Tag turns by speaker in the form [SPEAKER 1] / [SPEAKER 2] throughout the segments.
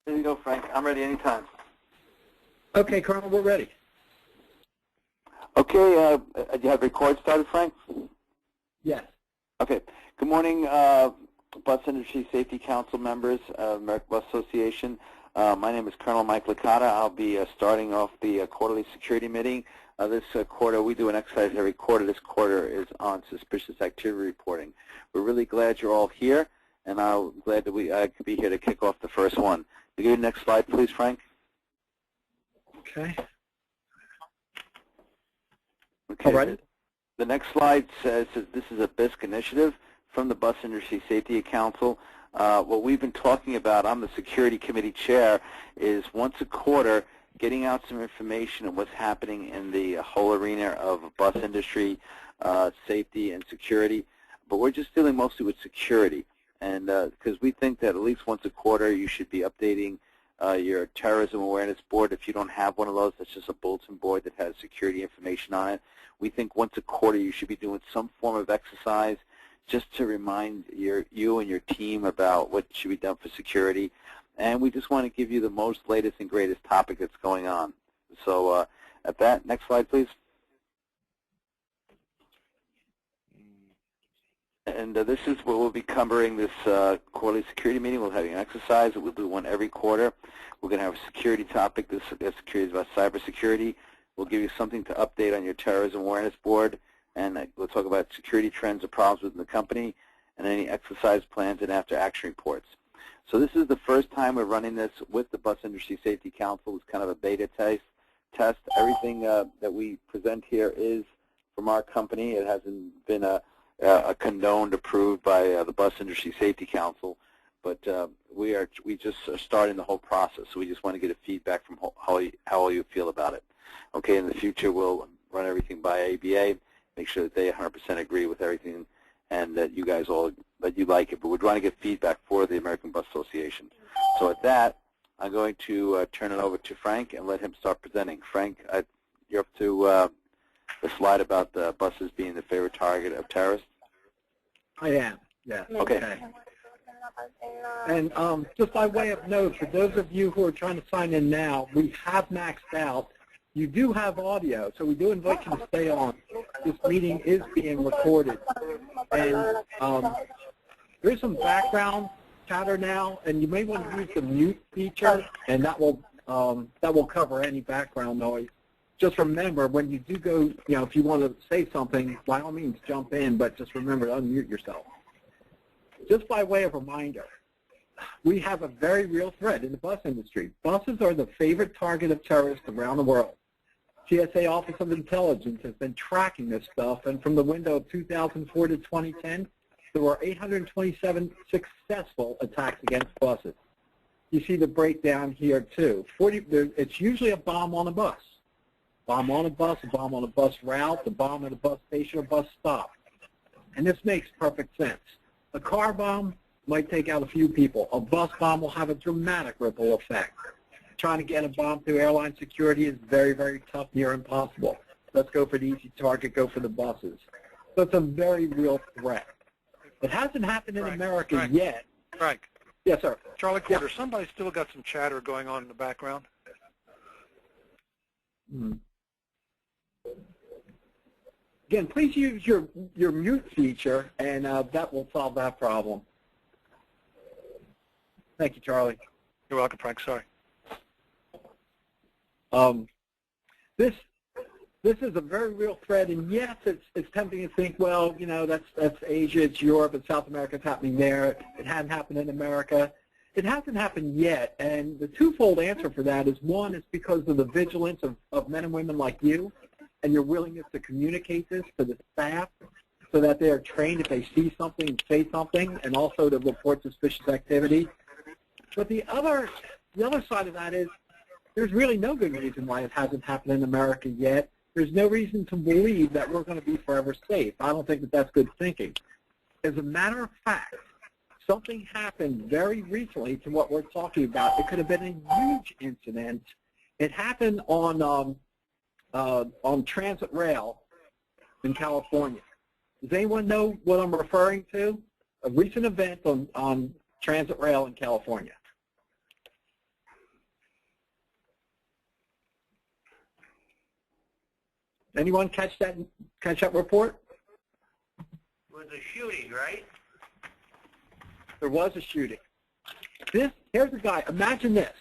[SPEAKER 1] There you go, Frank. I'm ready anytime.
[SPEAKER 2] Okay, Colonel, we're ready.
[SPEAKER 1] Okay, do you have record started, Frank?
[SPEAKER 2] Yes.
[SPEAKER 1] Okay. Good morning, Bus Industry Safety Council members of American Bus Association. My name is Colonel Mike Licata. I'll be starting off the quarterly security meeting. This quarter, we do an exercise every quarter. This quarter is on suspicious activity reporting. We're really glad you're all here, and I'm glad that I could be here to kick off the first one. Can you go to the next slide, please, Frank?
[SPEAKER 2] Okay.
[SPEAKER 1] Okay.
[SPEAKER 2] All right.
[SPEAKER 1] The next slide says that this is a BISC initiative from the Bus Industry Safety Council. What we've been talking about, I'm the security committee chair, is once a quarter getting out some information on what's happening in the whole arena of bus industry, safety and security. But we're just dealing mostly with security. And because we think that at least once a quarter you should be updating your terrorism awareness board. If you don't have one of those, that's just a bulletin board that has security information on it. We think once a quarter you should be doing some form of exercise just to remind you and your team about what should be done for security. And we just want to give you the most latest and greatest topic that's going on. So at that, next slide, please. And this is what we'll be covering this quarterly security meeting. We'll have an exercise. We'll do one every quarter. We're going to have a security topic. This security is about cybersecurity. We'll give you something to update on your terrorism awareness board, and we'll talk about security trends or problems within the company, and any exercise plans and after-action reports. So this is the first time we're running this with the Bus Industry Safety Council. It's kind of a beta test. Everything that we present here is from our company. It hasn't been a condoned, approved by the Bus Industry Safety Council, but we just are starting the whole process. So we just want to get a feedback from how you feel about it. Okay, in the future we'll run everything by ABA, make sure that they 100% agree with everything, and that you guys all that you like it. But we're trying to get feedback for the American Bus Association. So at that, I'm going to turn it over to Frank and let him start presenting. Frank, you're up to the slide about the buses being the favorite target of terrorists.
[SPEAKER 2] I am, yeah.
[SPEAKER 1] Okay.
[SPEAKER 2] And just by way of note, for those of you who are trying to sign in now, we have maxed out. You do have audio, so we do invite you to stay on. This meeting is being recorded. And there's some background chatter now, and you may want to use the mute feature, and that will cover any background noise. Just remember, when you do go, if you want to say something, by all means jump in, but just remember to unmute yourself. Just by way of reminder, we have a very real threat in the bus industry. Buses are the favorite target of terrorists around the world. TSA Office of Intelligence has been tracking this stuff, and from the window of 2004 to 2010, there were 827 successful attacks against buses. You see the breakdown here, too. It's usually a bomb on a bus. Bomb on a bus, a bomb on a bus route, a bomb at a bus station or bus stop. And this makes perfect sense. A car bomb might take out a few people. A bus bomb will have a dramatic ripple effect. Trying to get a bomb through airline security is very, very tough, near impossible. Let's go for the easy target, go for the buses. So it's a very real threat. It hasn't happened in America yet.
[SPEAKER 3] Frank.
[SPEAKER 2] Yes, sir.
[SPEAKER 3] Charlie Quarter, somebody's still got some chatter going on in the background.
[SPEAKER 2] Again, please use your mute feature, and that will solve that problem. Thank you, Charlie.
[SPEAKER 3] You're welcome, Frank. Sorry.
[SPEAKER 2] This is a very real threat, and yes, it's tempting to think, well, that's Asia, it's Europe, it's South America, it's happening there. It hadn't happened in America. It hasn't happened yet, and the twofold answer for that is, one, it's because of the vigilance of men and women like you, and your willingness to communicate this to the staff so that they are trained if they see something, say something, and also to report suspicious activity. But the other side of that is there's really no good reason why it hasn't happened in America yet. There's no reason to believe that we're going to be forever safe. I don't think that that's good thinking. As a matter of fact, something happened very recently to what we're talking about. It could have been a huge incident. It happened on transit rail in California. Does anyone know what I'm referring to? A recent event on transit rail in California. Anyone catch that report?
[SPEAKER 4] It was a shooting, right?
[SPEAKER 2] There was a shooting. Here's a guy. Imagine this.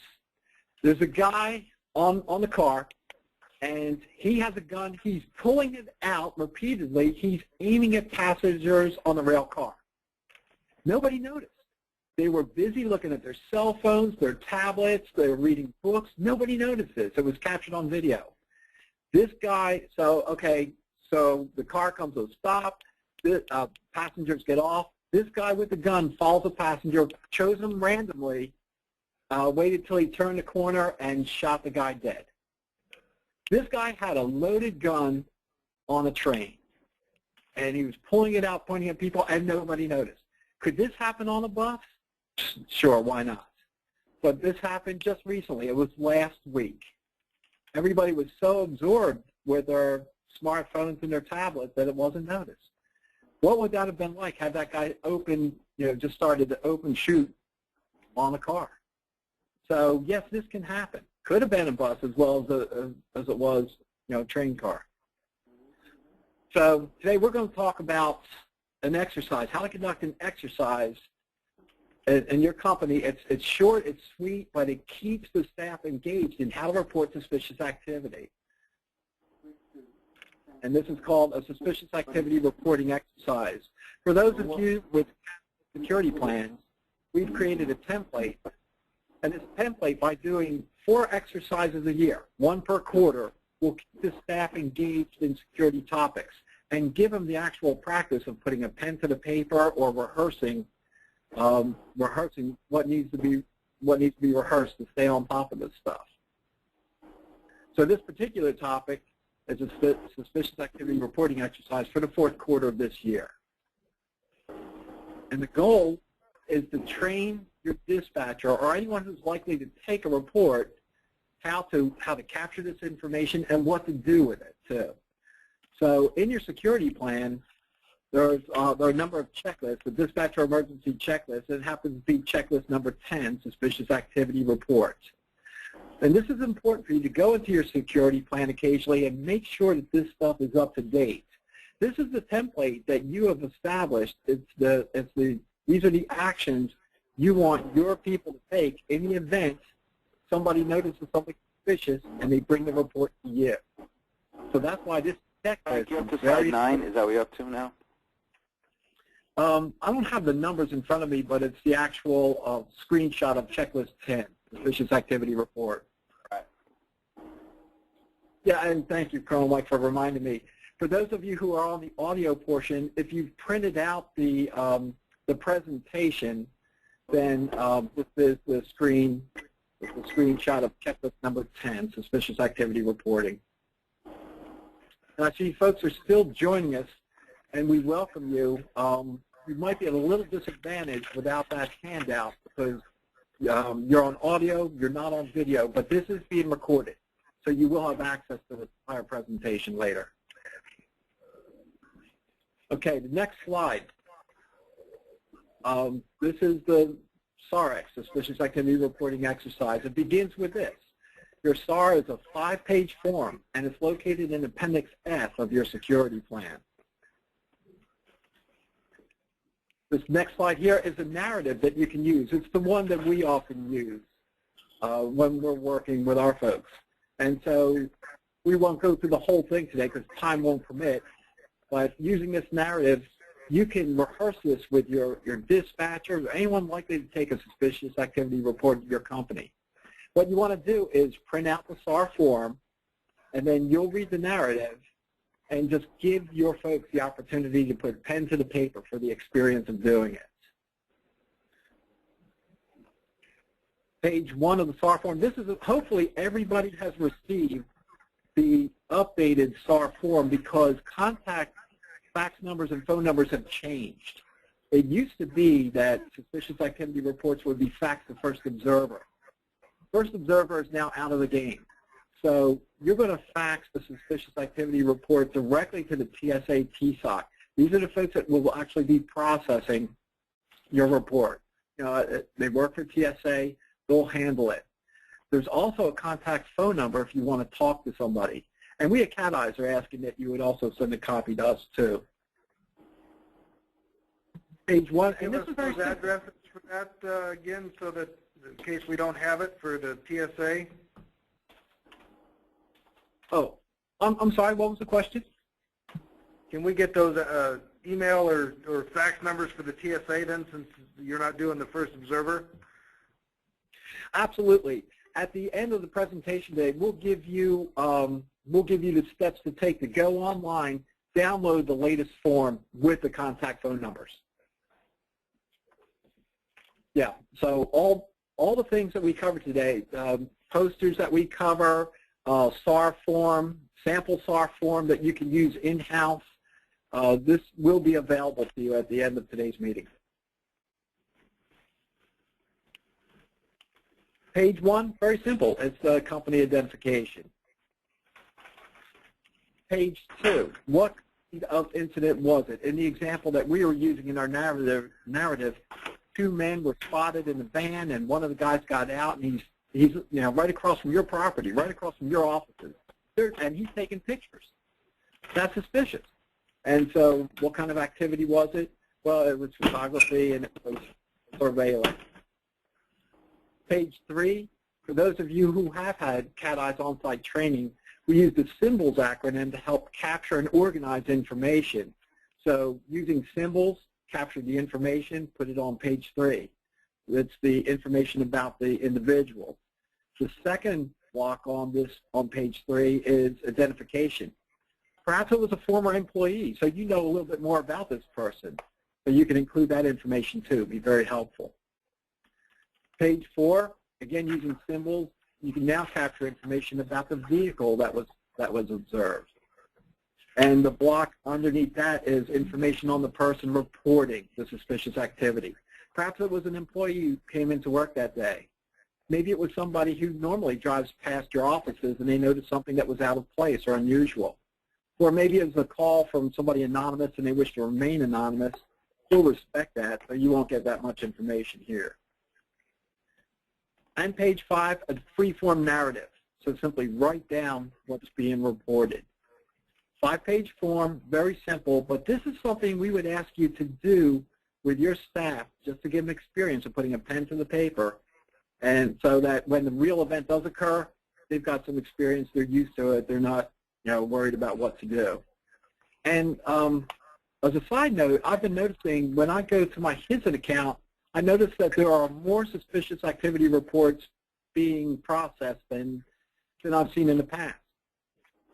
[SPEAKER 2] There's a guy on the car, and he has a gun. He's pulling it out repeatedly. He's aiming at passengers on the rail car. Nobody noticed. They were busy looking at their cell phones, their tablets, they were reading books. Nobody noticed this. It was captured on video. This guy, so the car comes to a stop. Passengers get off. This guy with the gun follows a passenger, chose him randomly, waited till he turned the corner, and shot the guy dead. This guy had a loaded gun on a train, and he was pulling it out, pointing at people, and nobody noticed. Could this happen on a bus? Sure, why not? But this happened just recently. It was last week. Everybody was so absorbed with their smartphones and their tablets that it wasn't noticed. What would that have been like had that guy just started to open shoot on a car? So yes, this can happen. Could have been a bus as well as it was, a train car. So today we're going to talk about an exercise, how to conduct an exercise in your company. It's short, it's sweet, but it keeps the staff engaged in how to report suspicious activity. And this is called a suspicious activity reporting exercise. For those of you with security plans, we've created a template. And this template, by doing 4 exercises a year, 1 per quarter, will keep the staff engaged in security topics and give them the actual practice of putting a pen to the paper or rehearsing what needs to be rehearsed to stay on top of this stuff. So this particular topic is a suspicious activity reporting exercise for the 4th quarter of this year. And the goal is to train your dispatcher or anyone who's likely to take a report how to capture this information and what to do with it too. So in your security plan, there are a number of checklists, the dispatcher emergency checklist, and it happens to be checklist number 10, suspicious activity report. And this is important for you to go into your security plan occasionally and make sure that this stuff is up to date. This is the template that you have established. These are the actions you want your people to take in the event somebody notices something suspicious and they bring the report to you. So that's why this checklist
[SPEAKER 1] you up to slide 9. Is that what you're up to now?
[SPEAKER 2] I don't have the numbers in front of me, but it's the actual screenshot of checklist 10, suspicious activity report.
[SPEAKER 1] Right.
[SPEAKER 2] Yeah, and thank you, Colonel Mike, for reminding me. For those of you who are on the audio portion, if you've printed out the presentation, then this is the screenshot of checklist number 10, suspicious activity reporting. And I see folks are still joining us, and we welcome you. You might be at a little disadvantage without that handout because you're on audio, you're not on video, but this is being recorded, so you will have access to the entire presentation later. Okay, the next slide. This is the SAR, suspicious activity reporting exercise. It begins with this. Your SAR is a 5-page form, and it's located in Appendix F of your security plan. This next slide here is a narrative that you can use. It's the one that we often use when we're working with our folks. And so we won't go through the whole thing today because time won't permit. But using this narrative, you can rehearse this with your dispatcher or anyone likely to take a suspicious activity report to your company. What you want to do is print out the SAR form, and then you'll read the narrative and just give your folks the opportunity to put pen to the paper for the experience of doing it. Page 1 of the SAR form. This is hopefully everybody has received the updated SAR form because contact fax numbers and phone numbers have changed. It used to be that suspicious activity reports would be faxed to First Observer. First Observer is now out of the game. So you're going to fax the suspicious activity report directly to the TSA TSOC. These are the folks that will actually be processing your report. They work for TSA. They'll handle it. There's also a contact phone number if you want to talk to somebody. And we at Cat Eyes are asking that you would also send a copy to us, too. Page 1, and this is very simple.
[SPEAKER 3] Addresses for that again, so that in case we don't have it for the TSA.
[SPEAKER 2] Oh, I'm sorry, what was the question?
[SPEAKER 3] Can we get those email or fax numbers for the TSA then, since you're not doing the first observer?
[SPEAKER 2] Absolutely. At the end of the presentation today, we'll give you the steps to take to go online, download the latest form with the contact phone numbers. Yeah, so all the things that we covered today, posters that we cover, SAR form, sample SAR form that you can use in-house, this will be available to you at the end of today's meeting. Page 1, very simple. It's the company identification. Page 2, what kind of incident was it? In the example that we were using in our narrative, 2 men were spotted in the van, and one of the guys got out, and he's right across from your property, right across from your offices, and he's taking pictures. That's suspicious. And so what kind of activity was it? Well, it was photography and it was surveillance. Page 3, for those of you who have had Cat Eyes on-site training, we use the symbols acronym to help capture and organize information. So using symbols, capture the information, put it on page 3. It's the information about the individual. The second block on page 3 is identification. Perhaps it was a former employee, so you know a little bit more about this person. So you can include that information too, be very helpful. Page 4, again using symbols, you can now capture information about the vehicle that was observed. And the block underneath that is information on the person reporting the suspicious activity. Perhaps it was an employee who came into work that day. Maybe it was somebody who normally drives past your offices and they noticed something that was out of place or unusual. Or maybe it was a call from somebody anonymous and they wish to remain anonymous. We'll respect that, but you won't get that much information here. And page 5, a freeform narrative. So simply write down what's being reported. 5-page form, very simple, but this is something we would ask you to do with your staff just to give them experience of putting a pen to the paper, and so that when the real event does occur, they've got some experience, they're used to it, they're not worried about what to do. And as a side note, I've been noticing when I go to my Hygiene account, I notice that there are more suspicious activity reports being processed than I've seen in the past.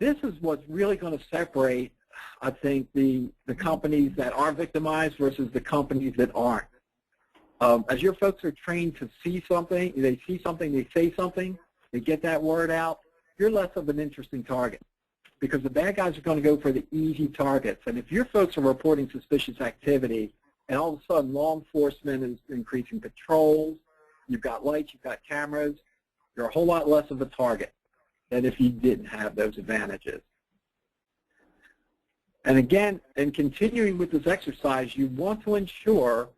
[SPEAKER 2] This is what's really going to separate, I think, the companies that are victimized versus the companies that aren't. As your folks are trained to see something, they say something, they get that word out, you're less of an interesting target because the bad guys are going to go for the easy targets. And if your folks are reporting suspicious activity and all of a sudden law enforcement is increasing patrols, you've got lights, you've got cameras, you're a whole lot less of a target than if you didn't have those advantages. And again, in continuing with this exercise, you want to ensure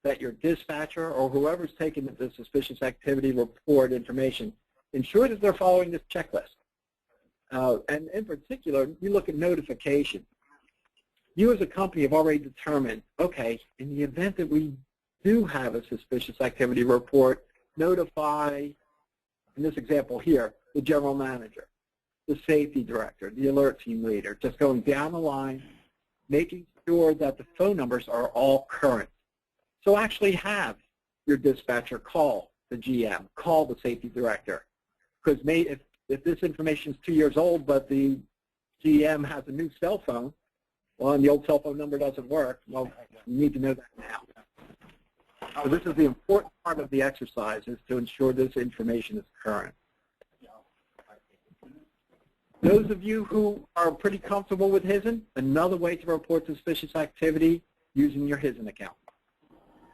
[SPEAKER 2] that your dispatcher or whoever's taking the suspicious activity report information, ensure that they're following this checklist. And in particular, you look at notification. You as a company have already determined, okay, in the event that we do have a suspicious activity report, notify, in this example here, the general manager, the safety director, the alert team leader, just going down the line, making sure that the phone numbers are all current. So actually have your dispatcher call the GM, call the safety director. Because if this information is 2 years old, but the GM has a new cell phone, well, and the old cell phone number doesn't work, well, you need to know that now. So this is the important part of the exercise, is to ensure this information is current. Those of you who are pretty comfortable with Hygiene, another way to report suspicious activity using your Hygiene account.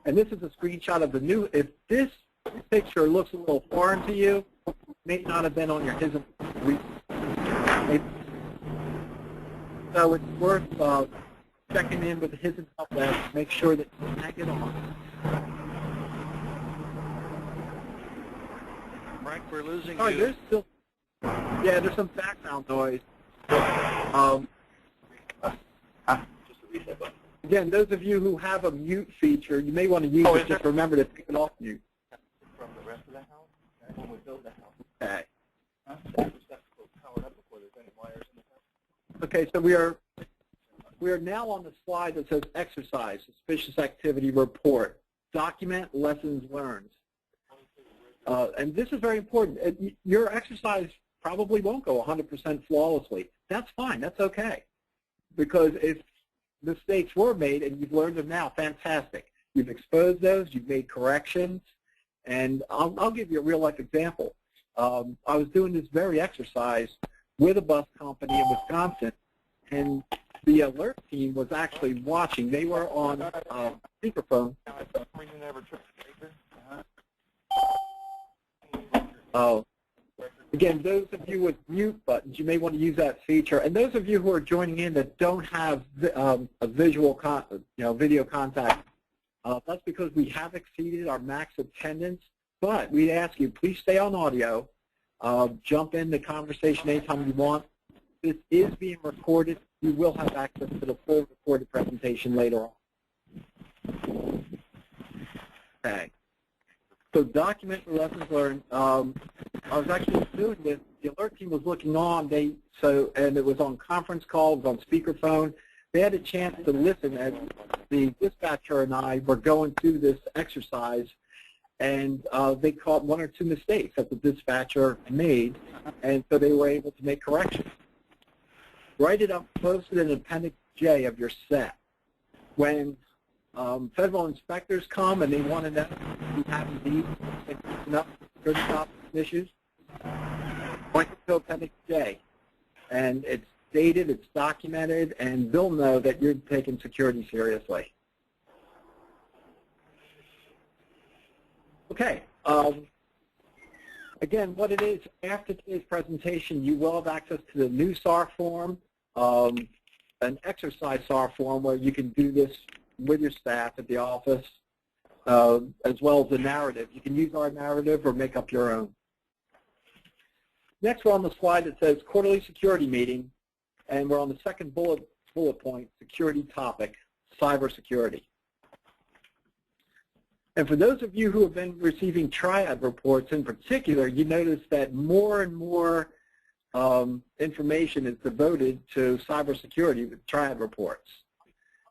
[SPEAKER 2] And this is a screenshot of the new, if this picture looks a little foreign to you, it may not have been on your Hygiene. So it's worth checking in with the Hygiene help desk, make sure that you tag it on.
[SPEAKER 3] Frank, we're losing
[SPEAKER 2] Oh,
[SPEAKER 3] you.
[SPEAKER 2] there's still, yeah, there's some background noise. Again, those of you who have a mute feature, you may want to use it. Just remember to take it off mute.
[SPEAKER 5] From the rest of the house, when we build the house.
[SPEAKER 2] Okay.
[SPEAKER 5] Huh? Powered up before there's any wires in the house.
[SPEAKER 2] Okay, so we are now on the slide that says exercise, suspicious activity report, document lessons learned. And this is very important. Your exercise probably won't go 100% flawlessly. That's fine. That's okay. Because if mistakes were made and you've learned them now, fantastic. You've exposed those. You've made corrections. And I'll give you a real-life example. I was doing this very exercise with a bus company in Wisconsin, and the alert team was actually watching. They were on speakerphone. Again, those of you with mute buttons, you may want to use that feature. And those of you who are joining in that don't have a visual, video contact, that's because we have exceeded our max attendance. But we ask you, please stay on audio. Jump in the conversation anytime you want. This is being recorded. You will have access to the full recorded presentation later on. Okay. So document lessons learned. I was actually doing this. The alert team was looking on. And it was on conference call. It was on speakerphone. They had a chance to listen as the dispatcher and I were going through this exercise, and they caught one or two mistakes that the dispatcher made, and so they were able to make corrections. Write it up, post it in Appendix J of your set. When federal inspectors come and they want to know if you have indeed enough security issues, point to Appendix J. And it's dated, it's documented, and they'll know that you're taking security seriously. Okay. Again, what it is, after today's presentation, you will have access to the new SAR form, an exercise SAR form where you can do this with your staff at the office, as well as the narrative. You can use our narrative or make up your own. Next, we're on the slide that says quarterly security meeting, and we're on the second bullet point, security topic, cybersecurity. And for those of you who have been receiving triad reports in particular, you notice that more and more information is devoted to cybersecurity with triad reports.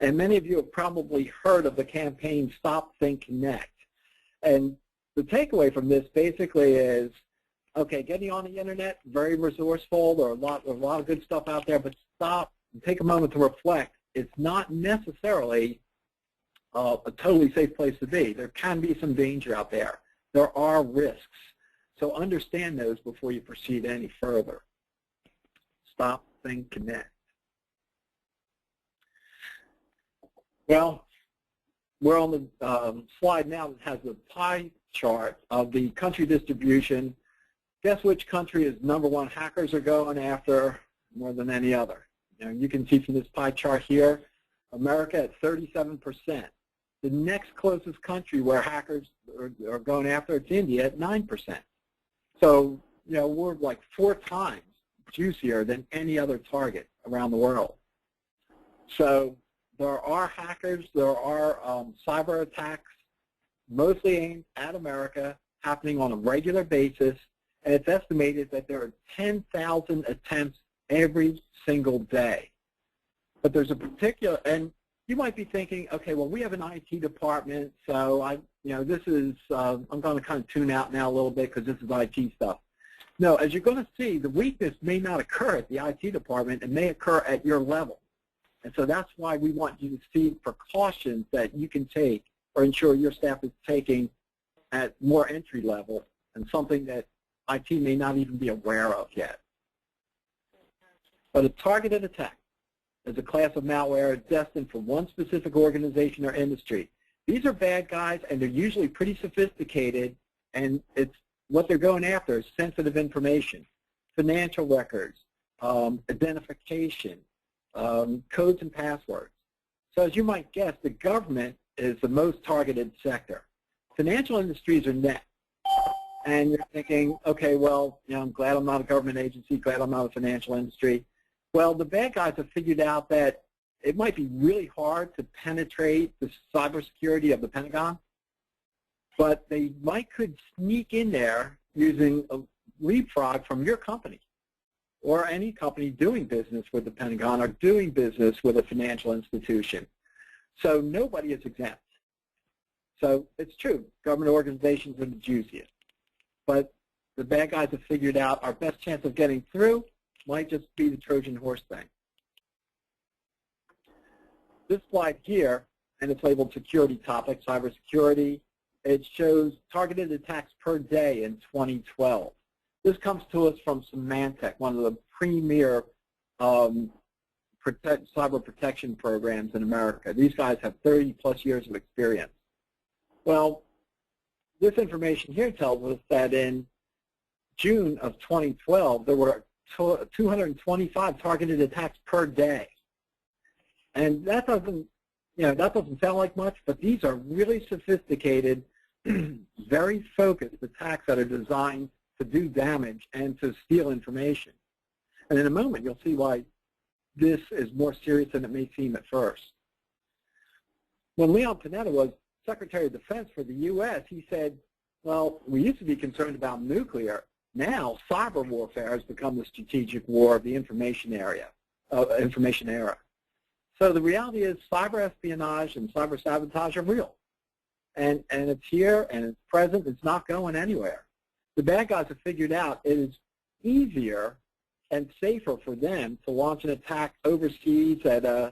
[SPEAKER 2] And many of you have probably heard of the campaign Stop, Think, Connect. And the takeaway from this basically is, okay, getting on the internet, very resourceful, there are a lot of good stuff out there, but stop and take a moment to reflect. It's not necessarily a totally safe place to be. There can be some danger out there. There are risks. So understand those before you proceed any further. Stop, think, connect. Well, we're on the slide now that has the pie chart of the country distribution. Guess which country is #1 hackers are going after more than any other? You can see from this pie chart here, America at 37%. The next closest country where hackers are going after, it's India at 9%. So, we're like 4 times juicier than any other target around the world. So there are hackers, there are cyber attacks, mostly aimed at America, happening on a regular basis, and it's estimated that there are 10,000 attempts every single day. But there's a particular, and you might be thinking, okay, well, we have an IT department, so this is, I'm going to kind of tune out now a little bit because this is IT stuff. No, as you're going to see, the weakness may not occur at the IT department. It may occur at your level. And so that's why we want you to see precautions that you can take or ensure your staff is taking at more entry level and something that IT may not even be aware of yet. But a targeted attack is a class of malware destined for one specific organization or industry. These are bad guys, and they're usually pretty sophisticated, and what they're going after is sensitive information, financial records, identification, codes and passwords. So as you might guess, the government is the most targeted sector. Financial industries are next. And you're thinking, okay, well, I'm glad I'm not a government agency, glad I'm not a financial industry. Well, the bad guys have figured out that it might be really hard to penetrate the cybersecurity of the Pentagon, but they could sneak in there using a leapfrog from your company or any company doing business with the Pentagon or doing business with a financial institution. So nobody is exempt. So it's true, government organizations are the juiciest. But the bad guys have figured out our best chance of getting through might just be the Trojan horse thing. This slide here, and it's labeled security topic, cybersecurity, it shows targeted attacks per day in 2012. This comes to us from Symantec, one of the premier cyber protection programs in America. These guys have 30-plus years of experience. Well, this information here tells us that in June of 2012, there were 225 targeted attacks per day. And that doesn't, that doesn't sound like much, but these are really sophisticated, very focused attacks that are designed to do damage and to steal information. And in a moment, you'll see why this is more serious than it may seem at first. When Leon Panetta was Secretary of Defense for the U.S., he said, well, we used to be concerned about nuclear. Now, cyber warfare has become the strategic war of the information era. So the reality is cyber espionage and cyber sabotage are real. And it's here, and it's present. It's not going anywhere. The bad guys have figured out it is easier and safer for them to launch an attack overseas at a,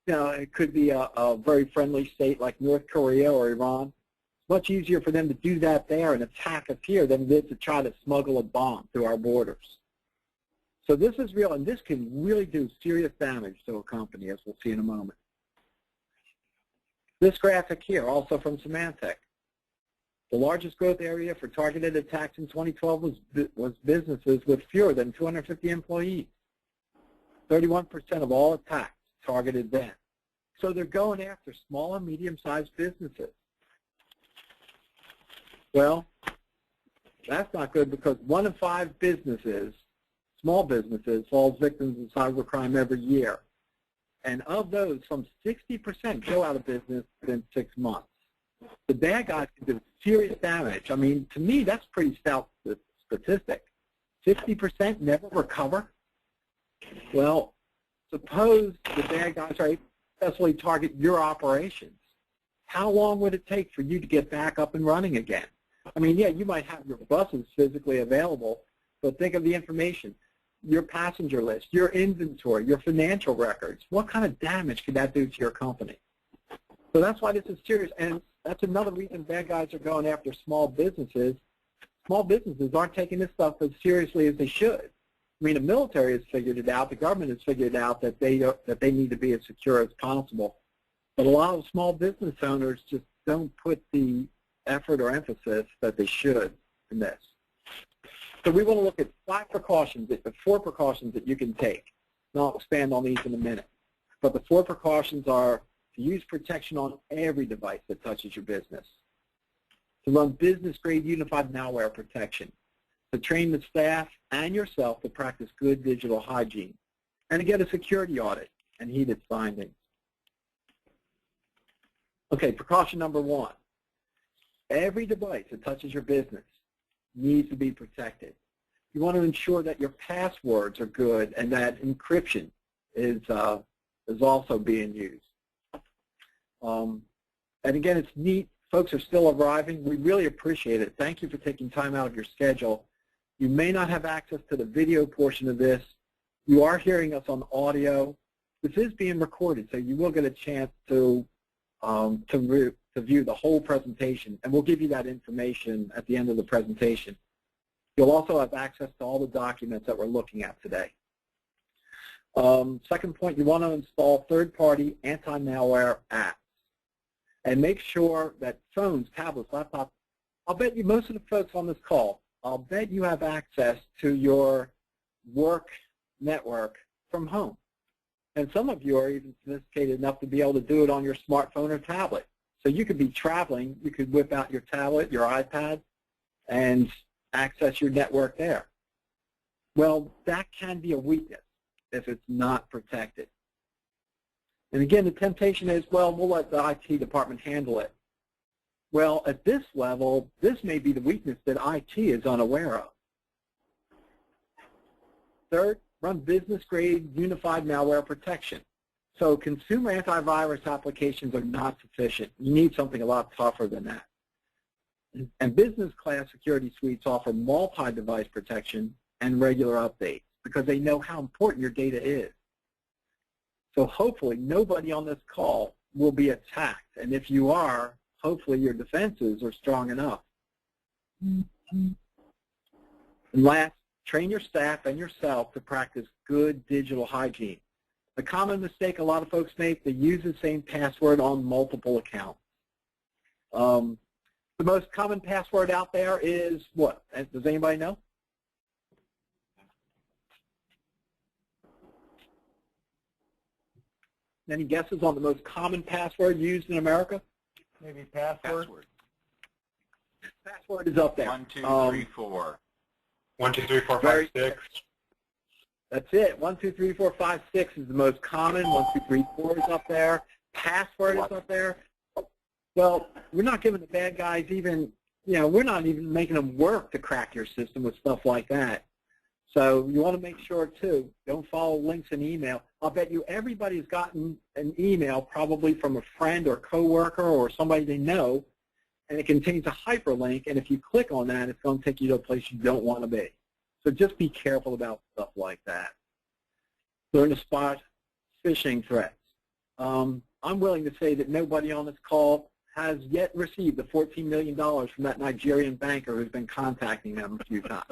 [SPEAKER 2] it could be a very friendly state like North Korea or Iran. It's much easier for them to do that there and attack us here than it is to try to smuggle a bomb through our borders. So this is real, and this can really do serious damage to a company, as we'll see in a moment. This graphic here, also from Symantec. The largest growth area for targeted attacks in 2012 was businesses with fewer than 250 employees. 31% of all attacks targeted then. So they're going after small and medium-sized businesses. Well, that's not good because 1 in 5 businesses, small businesses, falls victims of cybercrime every year. And of those, some 60% go out of business within 6 months. The bad guys can do serious damage. I mean, to me, that's pretty stout statistic. 60% never recover? Well, suppose the bad guys successfully target your operations. How long would it take for you to get back up and running again? I mean, yeah, you might have your buses physically available, but think of the information, your passenger list, your inventory, your financial records. What kind of damage could that do to your company? So that's why this is serious, and that's another reason bad guys are going after small businesses. Small businesses aren't taking this stuff as seriously as they should. I mean, the military has figured it out. The government has figured out that they need to be as secure as possible. But a lot of small business owners just don't put the effort or emphasis that they should in this. So we want to look at 4 precautions that you can take. And I'll expand on these in a minute. But the 4 precautions are to use protection on every device that touches your business, to run business-grade unified malware protection, to train the staff and yourself to practice good digital hygiene, and to get a security audit and heed its findings. Okay, precaution number 1. Every device that touches your business needs to be protected. You want to ensure that your passwords are good and that encryption is also being used. And again, it's neat. Folks are still arriving. We really appreciate it. Thank you for taking time out of your schedule. You may not have access to the video portion of this. You are hearing us on audio. This is being recorded, so you will get a chance to view the whole presentation, and we'll give you that information at the end of the presentation. You'll also have access to all the documents that we're looking at today. Second point, you want to install third-party anti-malware apps. And make sure that phones, tablets, laptops, I'll bet you most of the folks on this call, I'll bet you have access to your work network from home. And some of you are even sophisticated enough to be able to do it on your smartphone or tablet. So you could be traveling, you could whip out your tablet, your iPad, and access your network there. Well, that can be a weakness. if it's not protected. And again, the temptation is, well, we'll let the IT department handle it. Well, at this level, this may be the weakness that IT is unaware of. Third, run business-grade unified malware protection. So consumer antivirus applications are not sufficient. You need something a lot tougher than that. And business-class security suites offer multi-device protection and regular updates because they know how important your data is. So hopefully nobody on this call will be attacked. And if you are, hopefully your defenses are strong enough. And last, train your staff and yourself to practice good digital hygiene. The common mistake a lot of folks make, they use the same password on multiple accounts. The most common password out there is what? Does anybody know? Any guesses on the most common password used in America?
[SPEAKER 3] Maybe password.
[SPEAKER 2] Password is up there.
[SPEAKER 6] 1, 2, 3, 4.
[SPEAKER 5] 1, 2, 3, 4, 5, 6.
[SPEAKER 2] That's it. 1, 2, 3, 4, 5, 6 is the most common. 1, 2, 3, 4 is up there. Password is up there. Well, we're not giving the bad guys even, we're not even making them work to crack your system with stuff like that. So you want to make sure, too, don't follow links in email. I'll bet you everybody's gotten an email probably from a friend or coworker or somebody they know, and it contains a hyperlink, and if you click on that, it's going to take you to a place you don't want to be. So just be careful about stuff like that. Learn to spot phishing threats. I'm willing to say that nobody on this call has yet received the $14 million from that Nigerian banker who's been contacting them a few times.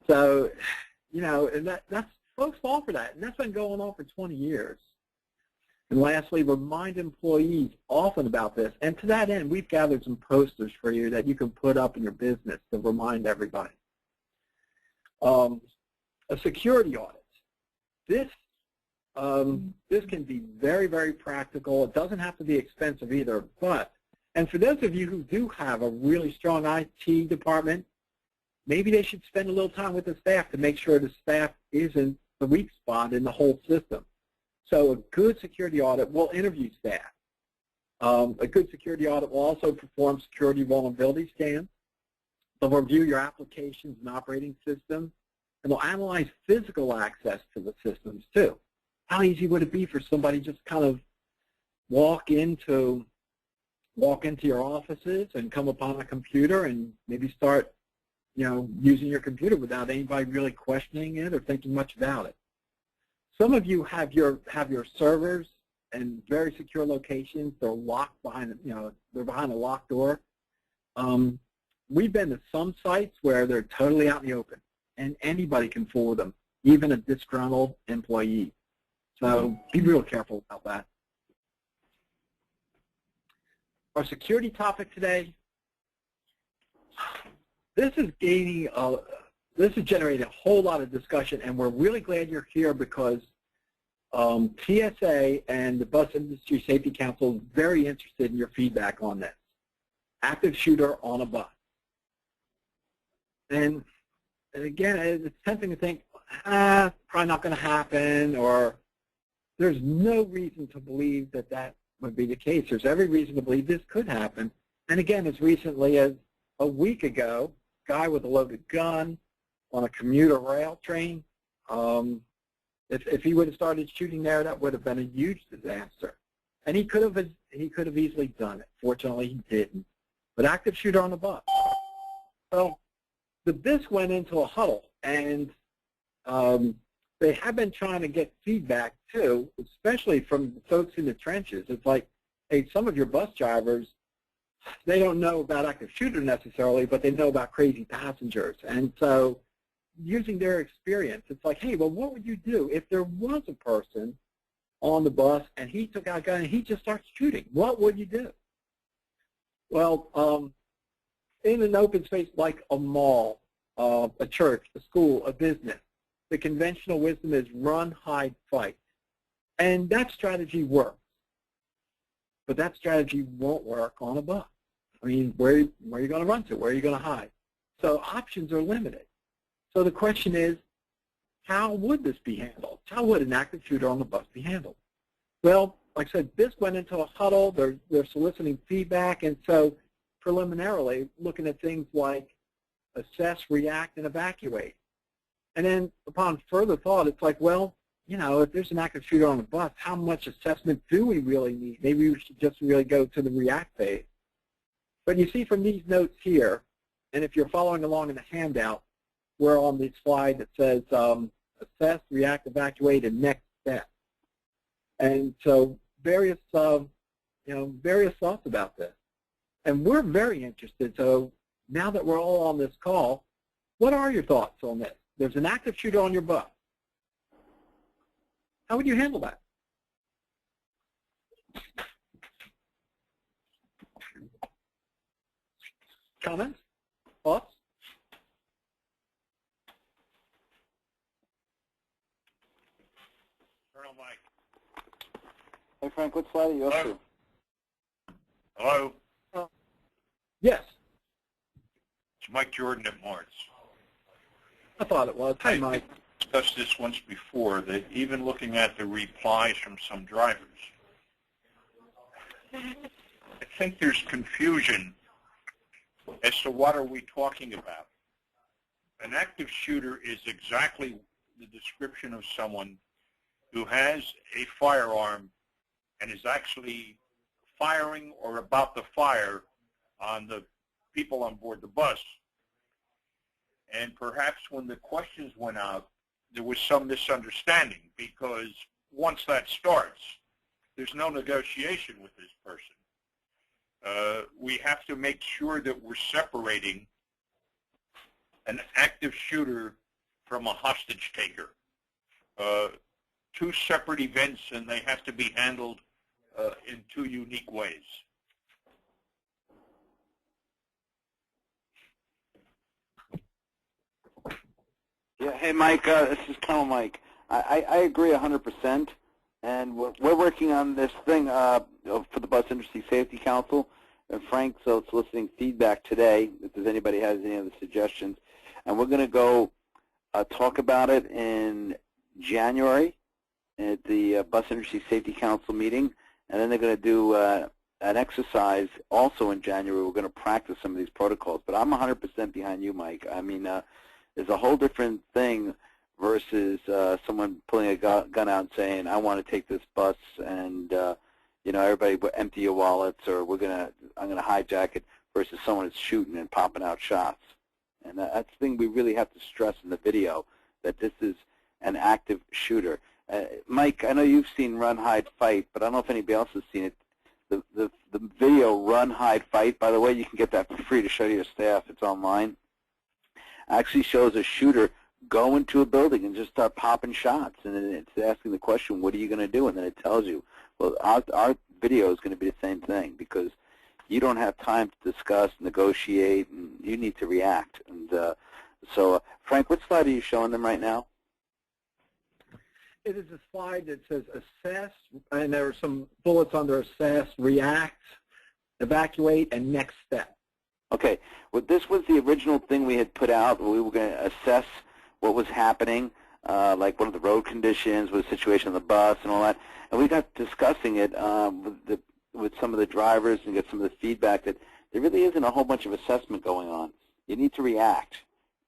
[SPEAKER 2] So, and that's folks fall for that, and that's been going on for 20 years. And lastly, remind employees often about this. And to that end, we've gathered some posters for you that you can put up in your business to remind everybody. A security audit. This can be very, very practical. It doesn't have to be expensive either. And for those of you who do have a really strong IT department, maybe they should spend a little time with the staff to make sure the staff isn't the weak spot in the whole system. So a good security audit will interview staff. A good security audit will also perform security vulnerability scans. They'll review your applications and operating systems, and they'll analyze physical access to the systems too. How easy would it be for somebody just kind of walk into your offices and come upon a computer and maybe start using your computer without anybody really questioning it or thinking much about it. Some of you have your servers in very secure locations. They're locked behind, they're behind a locked door. We've been to some sites where they're totally out in the open, and anybody can fool them, even a disgruntled employee. So be real careful about that. Our security topic today. This is generating a whole lot of discussion, and we're really glad you're here because TSA and the Bus Industry Safety Council is very interested in your feedback on this. Active shooter on a bus. And again, it's tempting to think, probably not going to happen, or there's no reason to believe that that would be the case. There's every reason to believe this could happen. And again, as recently as a week ago, guy with a loaded gun on a commuter rail train. If he would have started shooting there, that would have been a huge disaster. And he could have easily done it. Fortunately, he didn't. But active shooter on the bus. So the BIS went into a huddle, and they have been trying to get feedback too, especially from the folks in the trenches. It's like, hey, some of your bus drivers, they don't know about active shooter necessarily, but they know about crazy passengers. And so using their experience, it's like, hey, well, what would you do if there was a person on the bus and he took out a gun and he just starts shooting? What would you do? Well, in an open space like a mall, a church, a school, a business, the conventional wisdom is run, hide, fight. And that strategy works. But that strategy won't work on a bus. I mean, where are you going to run to? Where are you going to hide? So options are limited. So the question is, how would this be handled? How would an active shooter on the bus be handled? Well, like I said, BISC went into a huddle. They're soliciting feedback, and so preliminarily looking at things like assess, react, and evacuate. And then upon further thought, it's like, well, you know, if there's an active shooter on the bus, how much assessment do we really need? Maybe we should just really go to the react phase. But you see from these notes here, and if you're following along in the handout, we're on the slide that says assess, react, evacuate, and next step. And so various thoughts about this. And we're very interested. So now that we're all on this call, what are your thoughts on this? There's an active shooter on your bus. How would you handle that? Comments? Thoughts?
[SPEAKER 4] Colonel Mike.
[SPEAKER 1] Hey, Frank, what slide are you up to?
[SPEAKER 4] Hello?
[SPEAKER 2] Yes,
[SPEAKER 4] It's Mike Jordan at Mart's.
[SPEAKER 2] I thought it was. Hi, Mike.
[SPEAKER 4] Discussed this once before, that even looking at the replies from some drivers, I think there's confusion as to what are we talking about. An active shooter is exactly the description of someone who has a firearm and is actually firing or about to fire on the people on board the bus. And perhaps when the questions went out, there was some misunderstanding, because once that starts, there's no negotiation with this person. We have to make sure that we're separating an active shooter from a hostage taker. Two separate events, and they have to be handled in two unique ways.
[SPEAKER 1] Yeah, hey, Mike, this is Colonel Mike. I agree 100%, and we're working on this thing for the Bus Industry Safety Council, and Frank's soliciting feedback today, if there's anybody has any other suggestions, and we're going to go talk about it in January at the Bus Industry Safety Council meeting, and then they're going to do an exercise also in January. We're going to practice some of these protocols, but I'm 100% behind you, Mike. I mean, there's a whole different thing versus someone pulling a gun out and saying, I want to take this bus, and you know, everybody empty your wallets, or I'm gonna hijack it, versus someone that's shooting and popping out shots. And that's the thing we really have to stress in the video, that this is an active shooter. Mike, I know you've seen Run, Hide, Fight, but I don't know if anybody else has seen it. The video Run, Hide, Fight, by the way, you can get that for free to show to your staff. It's online. Actually shows a shooter go into a building and just start popping shots, and then it's asking the question, what are you going to do? And then it tells you. Well, our video is going to be the same thing, because you don't have time to discuss, negotiate, and you need to react. And so, Frank, what slide are you showing them right now?
[SPEAKER 2] It is a slide that says assess, and there are some bullets under assess, react, evacuate, and next step.
[SPEAKER 1] Okay, well, this was the original thing we had put out. We were going to assess what was happening, like what are the road conditions, what the situation on the bus, and all that. And we got discussing it with some of the drivers and get some of the feedback that there really isn't a whole bunch of assessment going on. You need to react.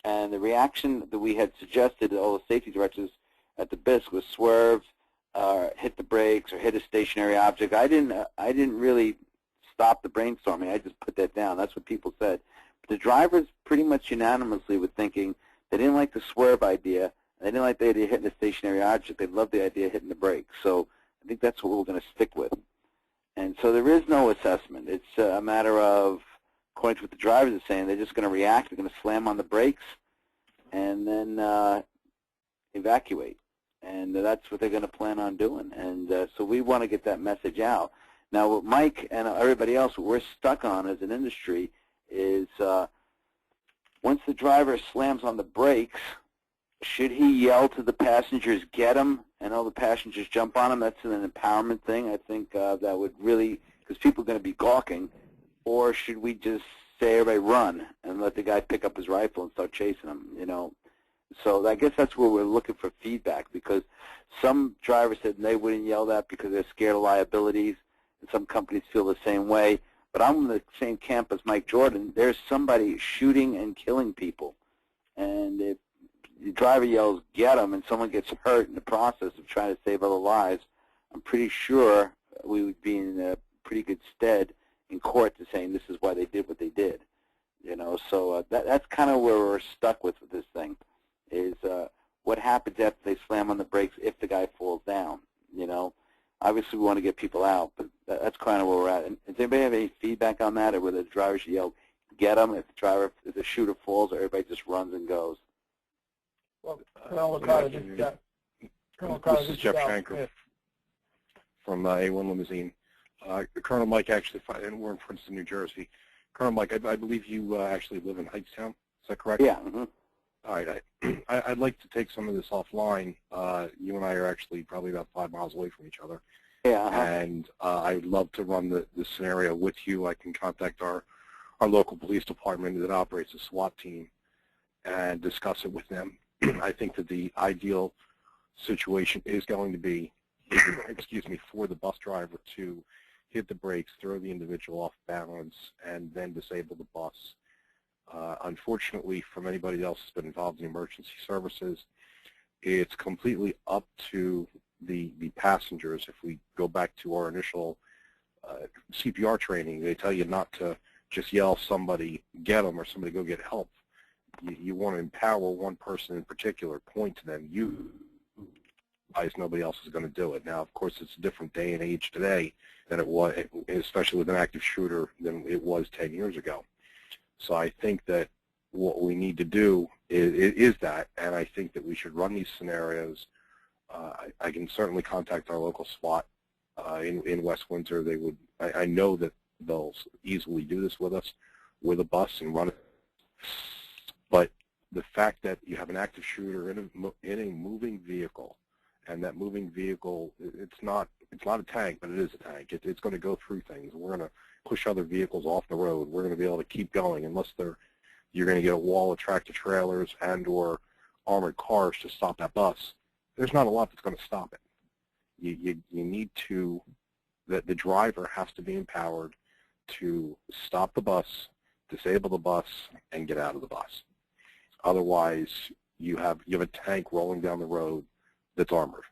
[SPEAKER 1] And the reaction that we had suggested to all the safety directors at the BISC was swerve, hit the brakes, or hit a stationary object. I didn't really stop the brainstorming. I just put that down. That's what people said. But the drivers pretty much unanimously were thinking they didn't like the swerve idea, and they didn't like the idea of hitting a stationary object. They loved the idea of hitting the brakes. So I think that's what we're going to stick with. And so there is no assessment. It's a matter of, according to what the drivers are saying, they're just going to react. They're going to slam on the brakes and then evacuate. And that's what they're going to plan on doing. And so we want to get that message out. Now, what Mike and everybody else, what we're stuck on as an industry is once the driver slams on the brakes, should he yell to the passengers, get him, and all the passengers jump on him? That's an empowerment thing. I think that would really, because people are going to be gawking. Or should we just say, everybody run, and let the guy pick up his rifle and start chasing him? You know, So I guess that's where we're looking for feedback, because some drivers said they wouldn't yell that because they're scared of liabilities, and some companies feel the same way. But I'm in the same camp as Mike Jordan. There's somebody shooting and killing people, and if the driver yells, "Get them," and someone gets hurt in the process of trying to save other lives, I'm pretty sure we would be in a pretty good stead in court to saying this is why they did what they did. You know, so that's kind of where we're stuck with this thing, is what happens after they slam on the brakes if the guy falls down. You know, obviously we want to get people out, but that's kind of where we're at. And does anybody have any feedback on that, or whether the driver should yell, "Get him," if the shooter falls, or everybody just runs and goes?
[SPEAKER 5] Well, Colonel O'Connor,
[SPEAKER 6] this is Jeff Shanker from A1 Limousine. Colonel Mike actually, and we're in Princeton, New Jersey. Colonel Mike, I believe you actually live in Hightstown. Is that correct?
[SPEAKER 1] Yeah. Mm-hmm.
[SPEAKER 6] All right. I'd like to take some of this offline. You and I are actually probably about 5 miles away from each other.
[SPEAKER 1] Yeah.
[SPEAKER 6] And I'd love to run the scenario with you. I can contact our local police department that operates a SWAT team and discuss it with them. I think that the ideal situation is going to be, excuse me, for the bus driver to hit the brakes, throw the individual off balance, and then disable the bus. Unfortunately, from anybody else who's been involved in emergency services, it's completely up to the passengers. If we go back to our initial CPR training, they tell you not to just yell somebody, "Get them," or somebody, "Go get help." You want to empower one person in particular, point to them. You realize nobody else is going to do it. Now, of course, it's a different day and age today than it was, especially with an active shooter, than it was 10 years ago. So I think that what we need to do is that, and I think that we should run these scenarios. I can certainly contact our local SWAT in West Windsor. They would. I know that they'll easily do this with us, with a bus, and run it. But the fact that you have an active shooter in a moving vehicle, and that moving vehicle, it's not a tank, but it is a tank. It's going to go through things. We're going to push other vehicles off the road. We're going to be able to keep going unless you're going to get a wall of tractor trailers and/or armored cars to stop that bus. There's not a lot that's going to stop it. You need to, the driver has to be empowered to stop the bus, disable the bus, and get out of the bus. Otherwise, you have a tank rolling down the road that's armored.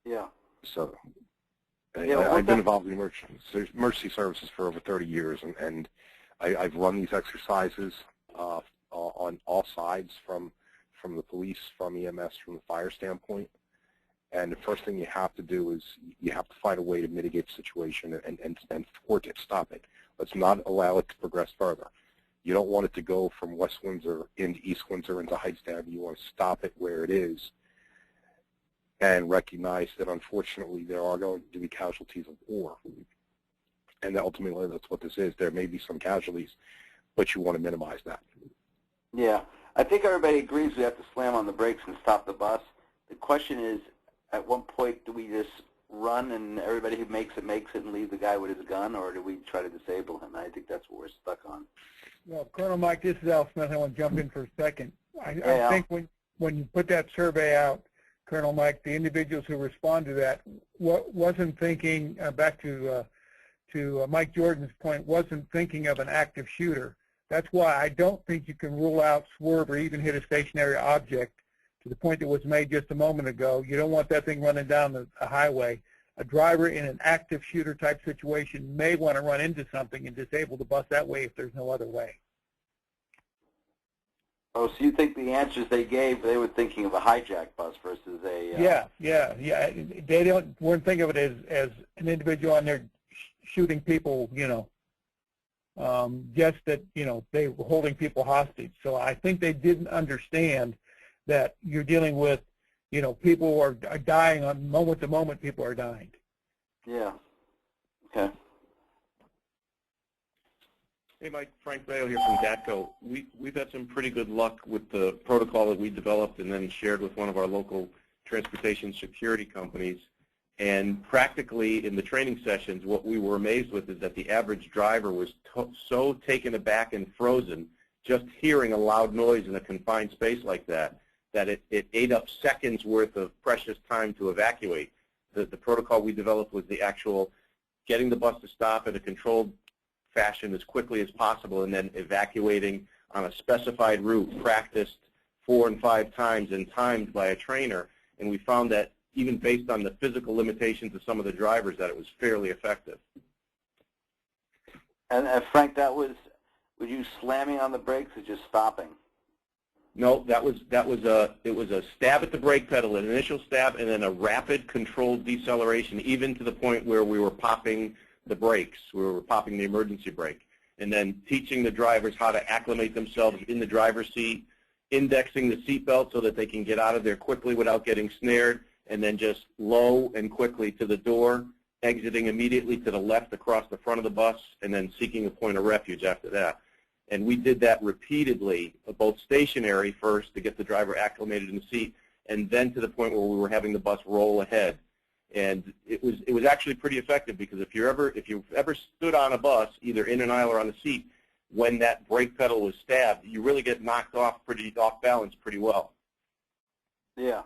[SPEAKER 1] Yeah.
[SPEAKER 6] So
[SPEAKER 1] Yeah,
[SPEAKER 6] I've been involved in emergency services for over 30 years, and I've run these exercises on all sides, from the police, from EMS, from the fire standpoint. And the first thing you have to do is you have to find a way to mitigate the situation and thwart it, stop it. Let's not allow it to progress further. You don't want it to go from West Windsor into East Windsor into Hightstown. You want to stop it where it is and recognize that, unfortunately, there are going to be casualties of war. And ultimately, that's what this is. There may be some casualties, but you want to minimize that.
[SPEAKER 1] Yeah. I think everybody agrees we have to slam on the brakes and stop the bus. The question is, at one point, do we just run and everybody who makes it and leave the guy with his gun, or do we try to disable him? I think that's what we're stuck on.
[SPEAKER 7] Well, Colonel Mike, this is Al Smith. I want to jump in for a second. I think when you put that survey out, Colonel Mike, the individuals who respond to that wasn't thinking, back to Mike Jordan's point, wasn't thinking of an active shooter. That's why I don't think you can rule out swerve or even hit a stationary object. To the point that was made just a moment ago, you don't want that thing running down the highway. A driver in an active shooter type situation may want to run into something and disable the bus that way if there's no other way.
[SPEAKER 1] Oh, so you think the answers they gave, they were thinking of a hijacked bus versus a...
[SPEAKER 7] Yeah. They weren't thinking of it as an individual on there shooting people, just that, they were holding people hostage. So I think they didn't understand that you're dealing with, people are dying on moment to moment. People are dying.
[SPEAKER 1] Yeah. Okay.
[SPEAKER 8] Hey, Mike, Frank Bayo here from DATCO. We've had some pretty good luck with the protocol that we developed and then shared with one of our local transportation security companies. And practically in the training sessions, what we were amazed with is that the average driver was so taken aback and frozen just hearing a loud noise in a confined space like that, that it ate up seconds worth of precious time to evacuate. The protocol we developed was the actual getting the bus to stop in a controlled fashion as quickly as possible and then evacuating on a specified route, practiced 4 and 5 times and timed by a trainer. And we found that even based on the physical limitations of some of the drivers, that it was fairly effective.
[SPEAKER 1] And Frank, that was you slamming on the brakes or just stopping?
[SPEAKER 8] No, it was a stab at the brake pedal, an initial stab, and then a rapid controlled deceleration, even to the point where we were popping the brakes, we were popping the emergency brake, and then teaching the drivers how to acclimate themselves in the driver's seat, indexing the seatbelt so that they can get out of there quickly without getting snared, and then just low and quickly to the door, exiting immediately to the left across the front of the bus, and then seeking a point of refuge after that. And we did that repeatedly, both stationary first to get the driver acclimated in the seat, and then to the point where we were having the bus roll ahead. And it was actually pretty effective, because if you've ever stood on a bus, either in an aisle or on the seat, when that brake pedal was stabbed, you really get knocked off balance pretty well.
[SPEAKER 1] Yeah.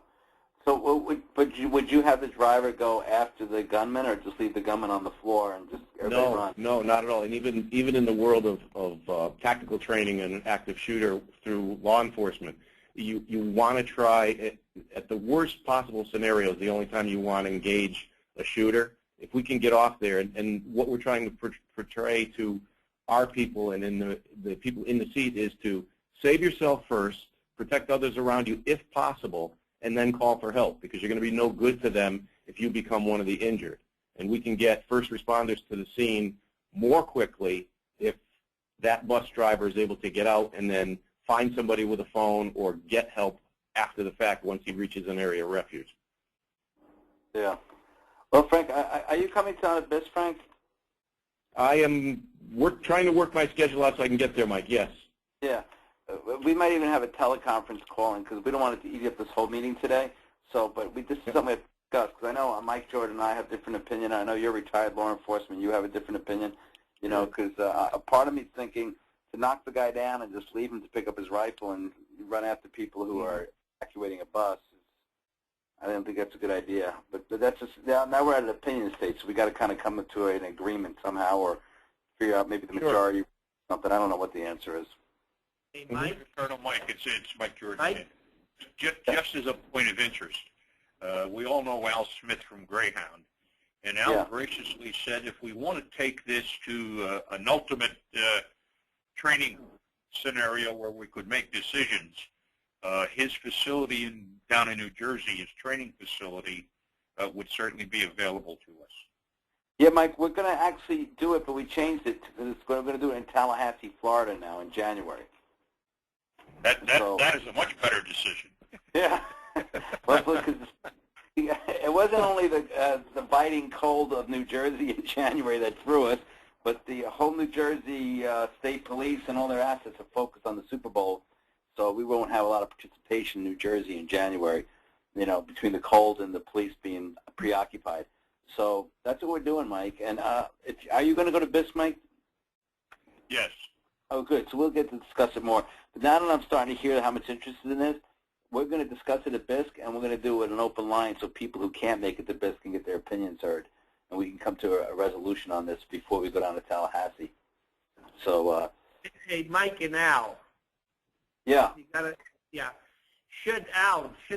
[SPEAKER 1] So, would you have the driver go after the gunman, or just leave the gunman on the floor and just everybody run?
[SPEAKER 8] No, not at all. And even in the world of tactical training and active shooter through law enforcement, you want to try at the worst possible scenarios. The only time you want to engage a shooter, if we can get off there, and what we're trying to portray to our people and in the people in the seat is to save yourself first, protect others around you if possible, and then call for help, because you're going to be no good to them if you become one of the injured. And we can get first responders to the scene more quickly if that bus driver is able to get out and then find somebody with a phone or get help after the fact once he reaches an area of refuge.
[SPEAKER 1] Yeah. Well, Frank, are you coming down to BIS, Frank?
[SPEAKER 8] We're trying to work my schedule out so I can get there, Mike, yes.
[SPEAKER 1] Yeah. We might even have a teleconference calling, because we don't want it to eat up this whole meeting today. So, but this is something we have to discuss, because I know Mike, Jordan, and I have different opinion. I know you're retired law enforcement. You have a different opinion, you know, because a part of me is thinking to knock the guy down and just leave him to pick up his rifle and run after people who are evacuating a bus. I don't think that's a good idea. But that's just, now we're at an opinion stage, so we got to kind of come to an agreement somehow, or figure out maybe the majority or something. I don't know what the answer is.
[SPEAKER 4] Hey, Mike? Colonel Mike, it's Mike Jordan. Mike? Just as a point of interest, we all know Al Smith from Greyhound, and Al graciously said if we want to take this to an ultimate training scenario where we could make decisions, his facility down in New Jersey, his training facility, would certainly be available to us.
[SPEAKER 1] Yeah, Mike, we're going to actually do it, but we changed it. We're going to do it in Tallahassee, Florida now in January.
[SPEAKER 4] That is a much better decision.
[SPEAKER 1] Yeah. Well, because it wasn't only the biting cold of New Jersey in January that threw us, but the whole New Jersey State Police and all their assets are focused on the Super Bowl, so we won't have a lot of participation in New Jersey in January, you know, between the cold and the police being preoccupied. So that's what we're doing, Mike. And are you going to go to BIS, Mike?
[SPEAKER 4] Yes.
[SPEAKER 1] Oh, good. So we'll get to discuss it more. But now that I'm starting to hear how much interest in this, we're going to discuss it at BISC, and we're going to do it in an open line so people who can't make it to BISC can get their opinions heard, and we can come to a resolution on this before we go down to Tallahassee. So,
[SPEAKER 9] hey, Mike and Al.
[SPEAKER 1] Yeah.
[SPEAKER 9] You gotta, yeah. Should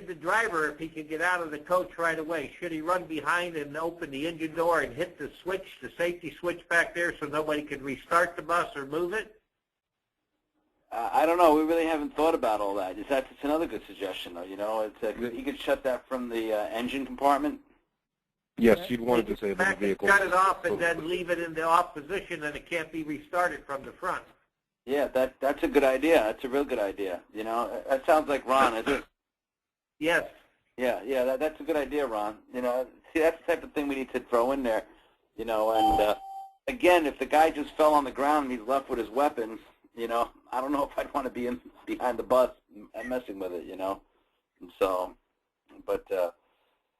[SPEAKER 9] the driver, if he can get out of the coach right away, should he run behind and open the engine door and hit the switch, the safety switch back there, so nobody can restart the bus or move it?
[SPEAKER 1] I don't know. We really haven't thought about all that. It's another good suggestion, though. You know, you could shut that from the engine compartment.
[SPEAKER 6] Yes, you'd want to disable the vehicle.
[SPEAKER 9] Cut it off and then leave it in the off position, and it can't be restarted from the front.
[SPEAKER 1] Yeah, that's a good idea. That's a real good idea. You know, that sounds like Ron, is it?
[SPEAKER 9] Yes.
[SPEAKER 1] Yeah, that's a good idea, Ron. You know, see, that's the type of thing we need to throw in there. You know, and again, if the guy just fell on the ground and he's left with his weapons, you know, I don't know if I'd want to be behind the bus and messing with it, you know. And so, but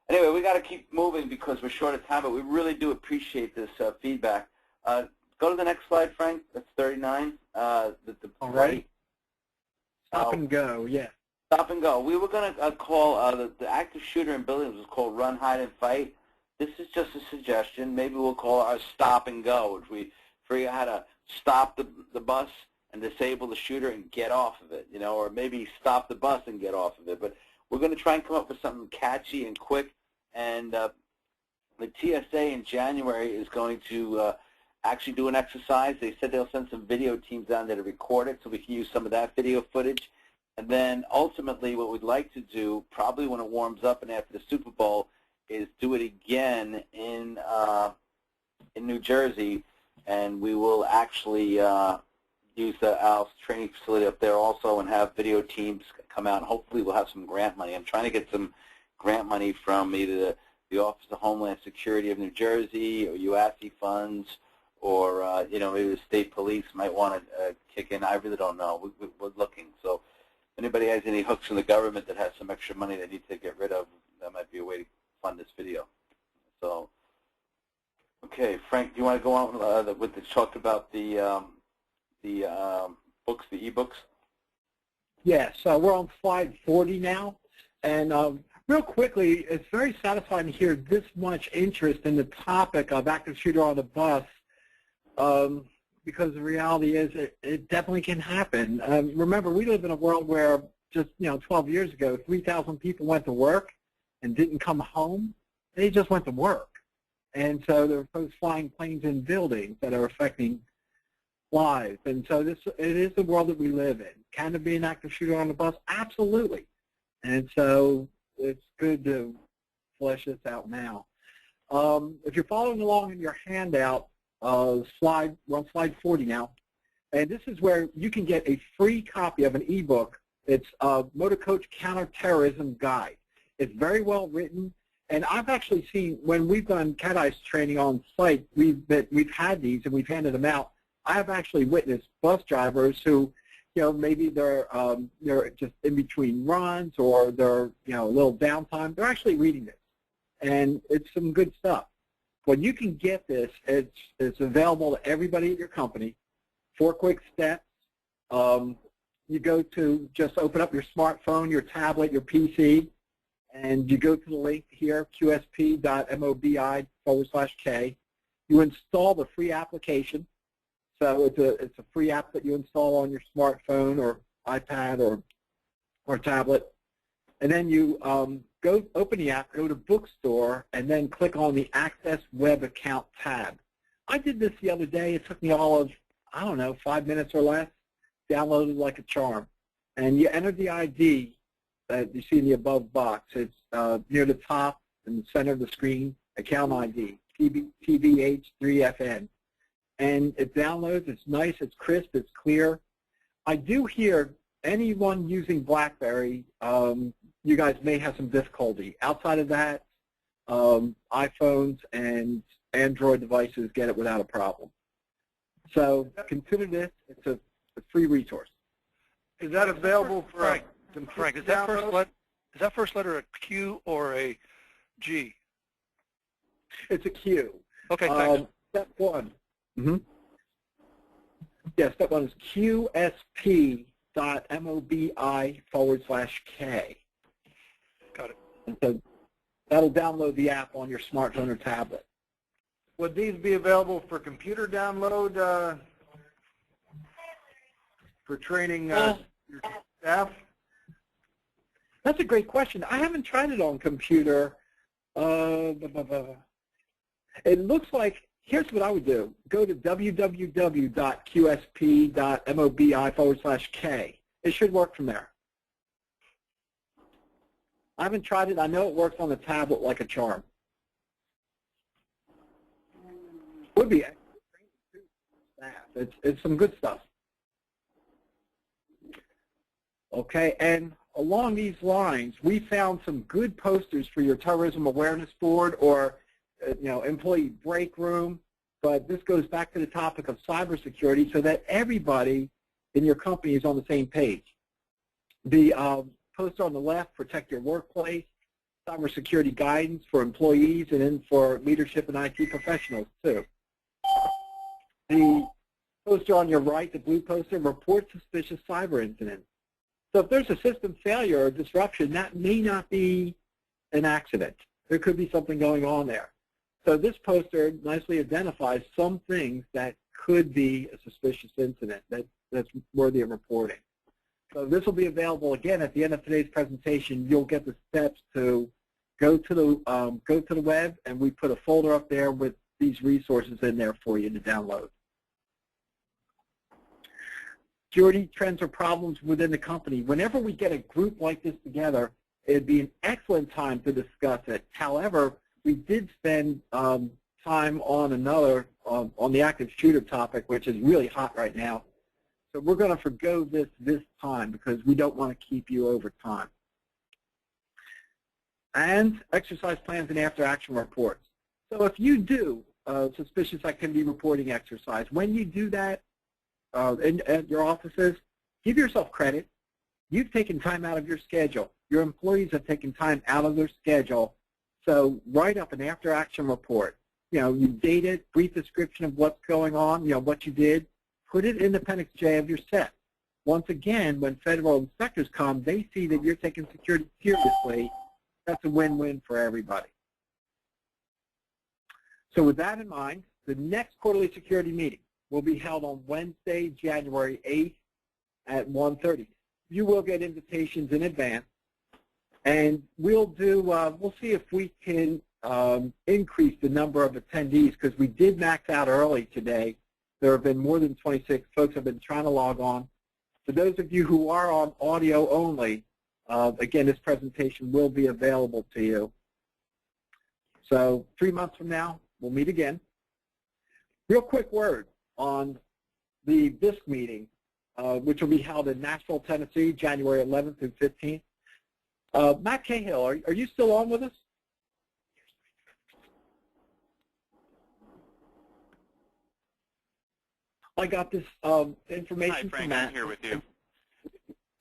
[SPEAKER 1] anyway, we got to keep moving because we're short of time, but we really do appreciate this feedback. Go to the next slide, Frank. That's 39.
[SPEAKER 9] All right.
[SPEAKER 2] Stop and go, yeah.
[SPEAKER 1] Stop and go. We were going to call the active shooter in buildings was called Run, Hide, and Fight. This is just a suggestion. Maybe we'll call our Stop and Go, which we figure out how to stop the bus and disable the shooter and get off of it, you know, or maybe stop the bus and get off of it. But we're going to try and come up with something catchy and quick. And the TSA in January is going to actually do an exercise. They said they'll send some video teams down there to record it so we can use some of that video footage. And then ultimately what we'd like to do, probably when it warms up and after the Super Bowl, is do it again in New Jersey, and we will actually use our training facility up there also and have video teams come out. And hopefully we'll have some grant money. I'm trying to get some grant money from either the Office of Homeland Security of New Jersey or UASC funds, or you know, maybe the state police might want to kick in. I really don't know. We're looking. So if anybody has any hooks in the government that has some extra money they need to get rid of, that might be a way to fund this video. So, okay, Frank, do you want to go on with the talk about the books, the e-books?
[SPEAKER 2] Yes, we're on slide 40 now, and real quickly, it's very satisfying to hear this much interest in the topic of active shooter on the bus, because the reality is it definitely can happen. Remember, we live in a world where just 12 years ago, 3,000 people went to work and didn't come home. They just went to work. And so there are folks flying planes in buildings that are affecting lives. And so it is the world that we live in. Can there be an active shooter on the bus? Absolutely. And so it's good to flesh this out now. If you're following along in your handout, we're on slide 40 now, and this is where you can get a free copy of an ebook. It's a Motor Coach Counterterrorism Guide. It's very well written, and I've actually seen when we've done Cat Eyes training on site, we've had these and we've handed them out. I have actually witnessed bus drivers who, maybe they're just in between runs or they're a little downtime. They're actually reading this, and it's some good stuff. When you can get this, it's available to everybody at your company. 4 quick steps. You go to just open up your smartphone, your tablet, your PC, and you go to the link here, qsp.mobi/K. You install the free application. So it's a free app that you install on your smartphone or iPad or tablet. And then you go open the app, go to Bookstore, and then click on the Access Web Account tab. I did this the other day. It took me all of, 5 minutes or less. Downloaded like a charm. And you enter the ID that you see in the above box. It's near the top in the center of the screen, account ID, TVH3FN. And it downloads. It's nice. It's crisp. It's clear. I do hear anyone using BlackBerry, you guys may have some difficulty. Outside of that, iPhones and Android devices get it without a problem. So consider this. It's a free resource.
[SPEAKER 3] Is that available for
[SPEAKER 5] Frank, is that first letter a Q or a G?
[SPEAKER 2] It's a Q.
[SPEAKER 5] Okay, thanks.
[SPEAKER 2] Step 1. Yeah, step 1 is qsp.mobi/K.
[SPEAKER 5] Got it.
[SPEAKER 2] And so that'll download the app on your smartphone or tablet.
[SPEAKER 3] Would these be available for computer download for training your staff?
[SPEAKER 2] That's a great question. I haven't tried it on computer. It looks like, here's what I would do. Go to www.qsp.mobi/K. It should work from there. I haven't tried it. I know it works on the tablet like a charm. Would be it's some good stuff. Okay, and along these lines, we found some good posters for your terrorism awareness board or employee break room. But this goes back to the topic of cybersecurity so that everybody in your company is on the same page. The poster on the left, protect your workplace, cybersecurity guidance for employees and then for leadership and IT professionals too. The poster on your right, the blue poster, report suspicious cyber incidents. So if there's a system failure or disruption, that may not be an accident. There could be something going on there. So this poster nicely identifies some things that could be a suspicious incident that's worthy of reporting. So this will be available again at the end of today's presentation. You'll get the steps to go to the web, and we put a folder up there with these resources in there for you to download. Security trends or problems within the company. Whenever we get a group like this together, it'd be an excellent time to discuss it. However, we did spend time on another, on the active shooter topic, which is really hot right now. So we're going to forgo this time because we don't want to keep you over time. And exercise plans and after-action reports. So if you do suspicious activity reporting exercise, when you do that at your offices, give yourself credit. You've taken time out of your schedule. Your employees have taken time out of their schedule. So write up an after-action report. You date it, brief description of what's going on, what you did. Put it in Appendix J of your set. Once again, when federal inspectors come, they see that you're taking security seriously. That's a win-win for everybody. So with that in mind, the next quarterly security meeting will be held on Wednesday, January 8th at 1:30. You will get invitations in advance, and we'll see if we can increase the number of attendees, because we did max out early today. There have been more than 26 folks have been trying to log on. For those of you who are on audio only, again, this presentation will be available to you. So 3 months from now, we'll meet again. Real quick word on the BISC meeting, which will be held in Nashville, Tennessee, January 11th through 15th. Matt Cahill, are you still on with us? I got this information from Matt.
[SPEAKER 10] I'm here with you.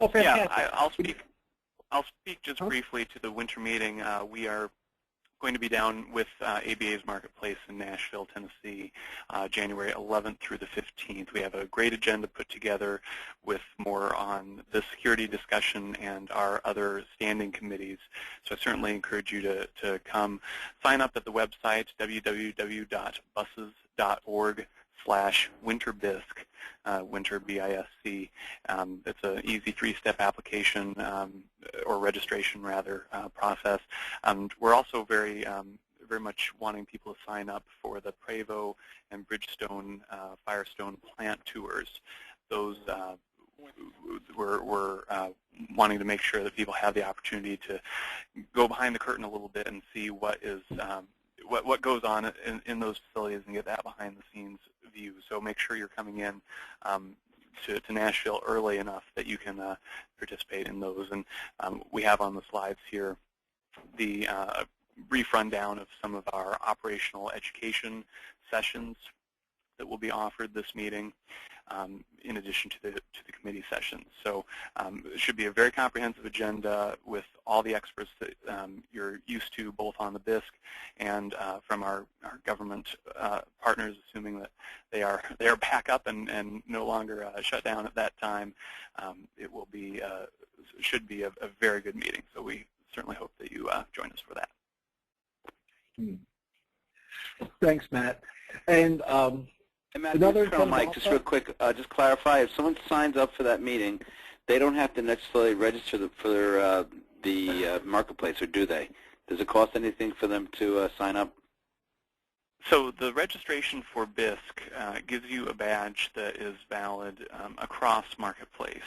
[SPEAKER 2] Oh, fantastic.
[SPEAKER 10] Yeah, I'll speak just briefly to the winter meeting. We are going to be down with ABA's Marketplace in Nashville, Tennessee, January 11th through the 15th. We have a great agenda put together with more on the security discussion and our other standing committees. So I certainly encourage you to come. Sign up at the website, www.buses.org/winterbisc, winter B-I-S-C. It's an easy 3-step application or registration rather process. We're also very much wanting people to sign up for the Prevo and Bridgestone Firestone plant tours. Those we're wanting to make sure that people have the opportunity to go behind the curtain a little bit and see what is what goes on in those facilities and get that behind-the-scenes view. So make sure you're coming in to Nashville early enough that you can participate in those. And we have on the slides here the brief rundown of some of our operational education sessions that will be offered this meeting, in addition to the committee sessions. So it should be a very comprehensive agenda with all the experts that you're used to, both on the BISC and from our government partners, assuming that they are back up and no longer shut down at that time. It will be should be a very good meeting. So we certainly hope that you join us for that.
[SPEAKER 2] Thanks, Matt. And
[SPEAKER 1] Matt, Mike, just real quick, just clarify, if someone signs up for that meeting, they don't have to necessarily register for the marketplace, or do they? Does it cost anything for them to sign up?
[SPEAKER 10] So the registration for BISC gives you a badge that is valid across Marketplace,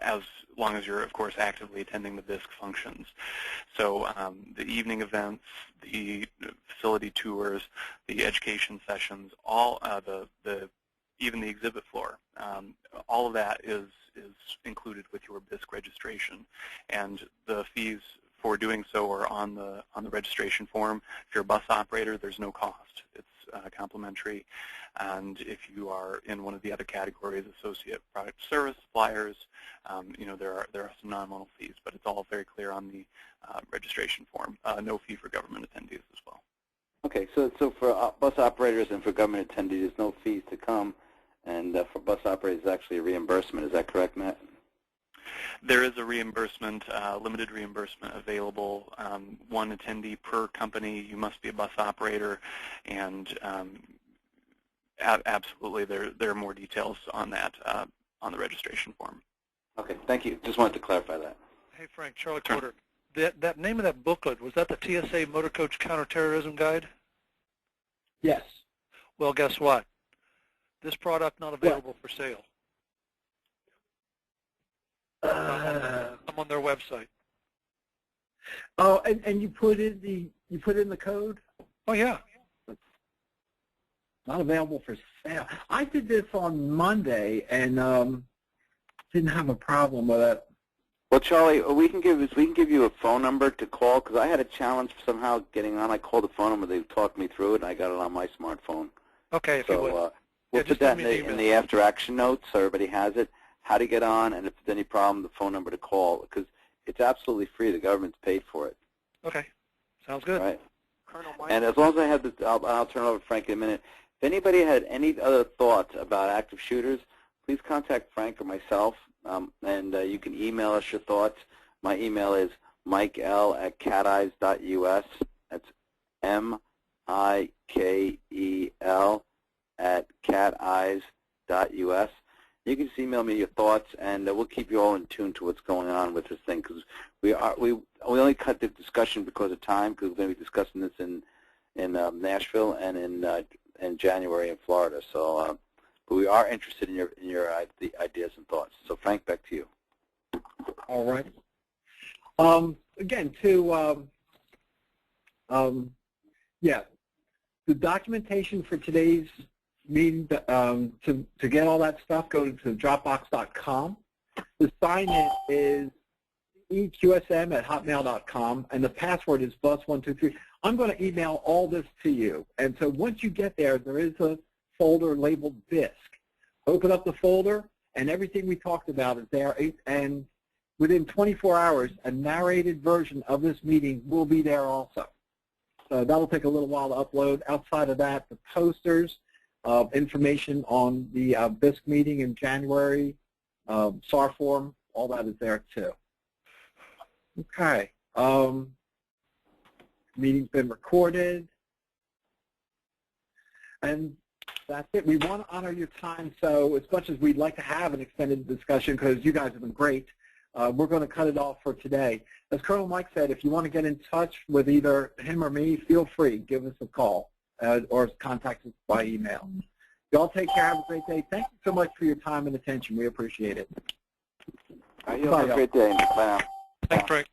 [SPEAKER 10] as long as you're, of course, actively attending the BISC functions. So the evening events, the facility tours, the education sessions, all even the exhibit floor, all of that is included with your BISC registration, and the fees for doing so are on the registration form. If you're a bus operator, there's no cost. It's complimentary. And if you are in one of the other categories, associate product service suppliers, there are some nominal fees, but it's all very clear on the registration form. No fee for government attendees as well.
[SPEAKER 1] Okay, so for bus operators and for government attendees, there's no fees to come, and for bus operators, it's actually a reimbursement. Is that correct, Matt?
[SPEAKER 10] There is a reimbursement, limited reimbursement available. One attendee per company. You must be a bus operator, and absolutely, there are more details on that on the registration form.
[SPEAKER 1] Okay, thank you. Just wanted to clarify that.
[SPEAKER 5] Hey, Frank, Charlie Porter. That name of that booklet, was that the TSA Motor Coach Counterterrorism Guide?
[SPEAKER 2] Yes.
[SPEAKER 5] Well, guess what? This product not available for sale. I'm on their website.
[SPEAKER 2] Oh, and you put in the code?
[SPEAKER 5] Oh yeah.
[SPEAKER 2] Not available for sale. I did this on Monday and didn't have a problem with it.
[SPEAKER 1] Well, Charlie, we can give you a phone number to call because I had a challenge somehow getting on. I called the phone number. They talked me through it, and I got it on my smartphone.
[SPEAKER 5] Okay, if you would.
[SPEAKER 1] We'll put that in the after-action notes so everybody has it, how to get on, and if there's any problem, the phone number to call because it's absolutely free. The government's paid for it.
[SPEAKER 5] Okay, sounds good.
[SPEAKER 1] All right. And as long as I have this, I'll turn it over to Frank in a minute. If anybody had any other thoughts about active shooters, please contact Frank or myself, and you can email us your thoughts. My email is mikeL@cateyes.us. That's MIKEL@cateyes.us. You can just email me your thoughts, and we'll keep you all in tune to what's going on with this thing. Because we only cut the discussion because of time, because we're going to be discussing this in Nashville and in January in Florida. So, but we are interested in your ideas and thoughts. So, Frank, back to you.
[SPEAKER 2] All right. Again, the documentation for today's meeting, to get all that stuff, go to Dropbox.com. The sign-in is eqsm@hotmail.com, and the password is +123. I'm going to email all this to you. And so once you get there, there is a folder labeled DISC. Open up the folder, and everything we talked about is there. And within 24 hours, a narrated version of this meeting will be there also. So that'll take a little while to upload. Outside of that, the posters, information on the BISC meeting in January, SAR Form, all that is there too. Okay. Meeting's been recorded. And that's it. We want to honor your time, so as much as we'd like to have an extended discussion, because you guys have been great, we're going to cut it off for today. As Colonel Mike said, if you want to get in touch with either him or me, feel free. Give us a call or contact us by email. Y'all take care. Have a great day. Thank you so much for your time and attention. We appreciate it.
[SPEAKER 1] All right, you have a great day. Bye now.
[SPEAKER 5] Thanks, Frank.